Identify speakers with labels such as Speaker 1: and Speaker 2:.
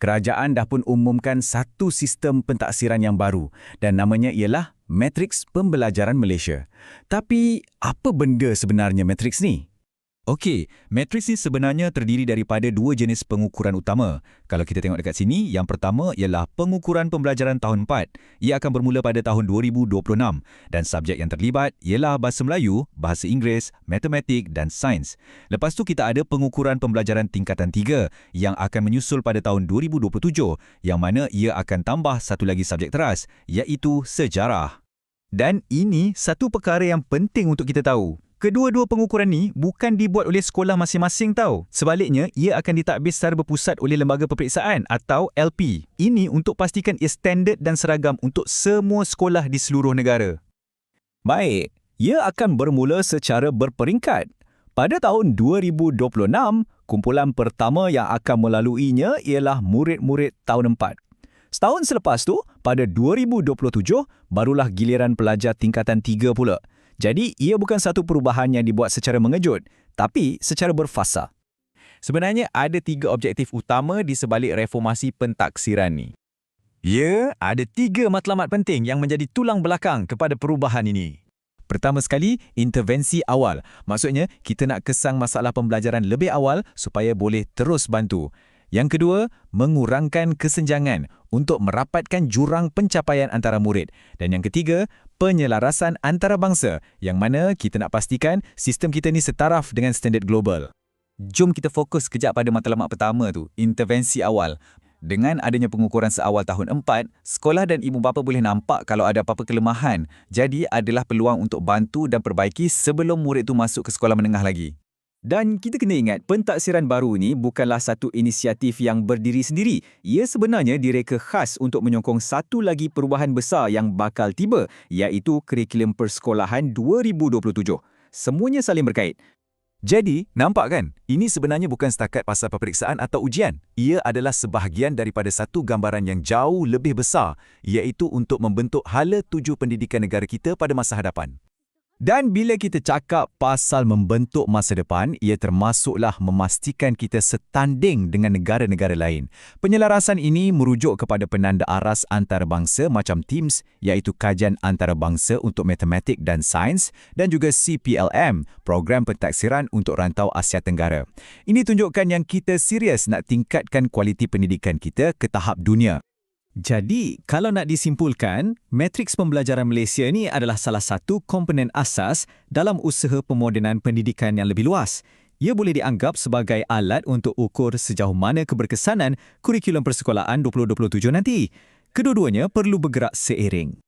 Speaker 1: kerajaan dah pun umumkan satu sistem pentaksiran yang baru dan namanya ialah Matriks Pembelajaran Malaysia. Tapi, apa benda sebenarnya matriks ni?
Speaker 2: Okey, matriks ni sebenarnya terdiri daripada dua jenis pengukuran utama. Kalau kita tengok dekat sini, yang pertama ialah pengukuran pembelajaran tahun 4. Ia akan bermula pada tahun 2026 dan subjek yang terlibat ialah Bahasa Melayu, Bahasa Inggeris, Matematik dan Sains. Lepas tu kita ada pengukuran pembelajaran tingkatan 3 yang akan menyusul pada tahun 2027 yang mana ia akan tambah satu lagi subjek teras iaitu Sejarah. Dan ini satu perkara yang penting untuk kita tahu. Kedua-dua pengukuran ni bukan dibuat oleh sekolah masing-masing tau. Sebaliknya, ia akan ditadbir secara berpusat oleh Lembaga Peperiksaan atau LP. Ini untuk pastikan ia standard dan seragam untuk semua sekolah di seluruh negara.
Speaker 1: Baik, ia akan bermula secara berperingkat. Pada tahun 2026, kumpulan pertama yang akan melaluinya ialah murid-murid tahun 4. Setahun selepas tu, pada 2027, barulah giliran pelajar tingkatan 3 pula. Jadi, ia bukan satu perubahan yang dibuat secara mengejut, tapi secara berfasa.
Speaker 3: Sebenarnya ada 3 objektif utama di sebalik reformasi pentaksiran ni.
Speaker 2: Ya, ada 3 matlamat penting yang menjadi tulang belakang kepada perubahan ini. Pertama sekali, intervensi awal. Maksudnya, kita nak kesang masalah pembelajaran lebih awal supaya boleh terus bantu. Yang kedua, mengurangkan kesenjangan untuk merapatkan jurang pencapaian antara murid. Dan yang ketiga, penyelarasan antarabangsa yang mana kita nak pastikan sistem kita ni setaraf dengan standard global. Jom kita fokus kejap pada matlamat pertama tu, intervensi awal. Dengan adanya pengukuran seawal tahun 4, sekolah dan ibu bapa boleh nampak kalau ada apa-apa kelemahan. Jadi adalah peluang untuk bantu dan perbaiki sebelum murid tu masuk ke sekolah menengah lagi.
Speaker 1: Dan kita kena ingat, pentaksiran baru ni bukanlah satu inisiatif yang berdiri sendiri. Ia sebenarnya direka khas untuk menyokong satu lagi perubahan besar yang bakal tiba, iaitu Kurikulum Persekolahan 2027. Semuanya saling berkait.
Speaker 2: Jadi, nampak kan? Ini sebenarnya bukan setakat pasal peperiksaan atau ujian. Ia adalah sebahagian daripada satu gambaran yang jauh lebih besar, iaitu untuk membentuk hala tuju pendidikan negara kita pada masa hadapan.
Speaker 1: Dan bila kita cakap pasal membentuk masa depan, ia termasuklah memastikan kita setanding dengan negara-negara lain. Penyelarasan ini merujuk kepada penanda aras antarabangsa macam TIMSS, iaitu Kajian Antarabangsa untuk Matematik dan Sains, dan juga CPLM, Program Pentaksiran untuk Rantau Asia Tenggara. Ini tunjukkan yang kita serius nak tingkatkan kualiti pendidikan kita ke tahap dunia. Jadi, kalau nak disimpulkan, Matriks Pembelajaran Malaysia ni adalah salah satu komponen asas dalam usaha pemodenan pendidikan yang lebih luas. Ia boleh dianggap sebagai alat untuk ukur sejauh mana keberkesanan Kurikulum Persekolahan 2027 nanti. Kedua-duanya perlu bergerak seiring.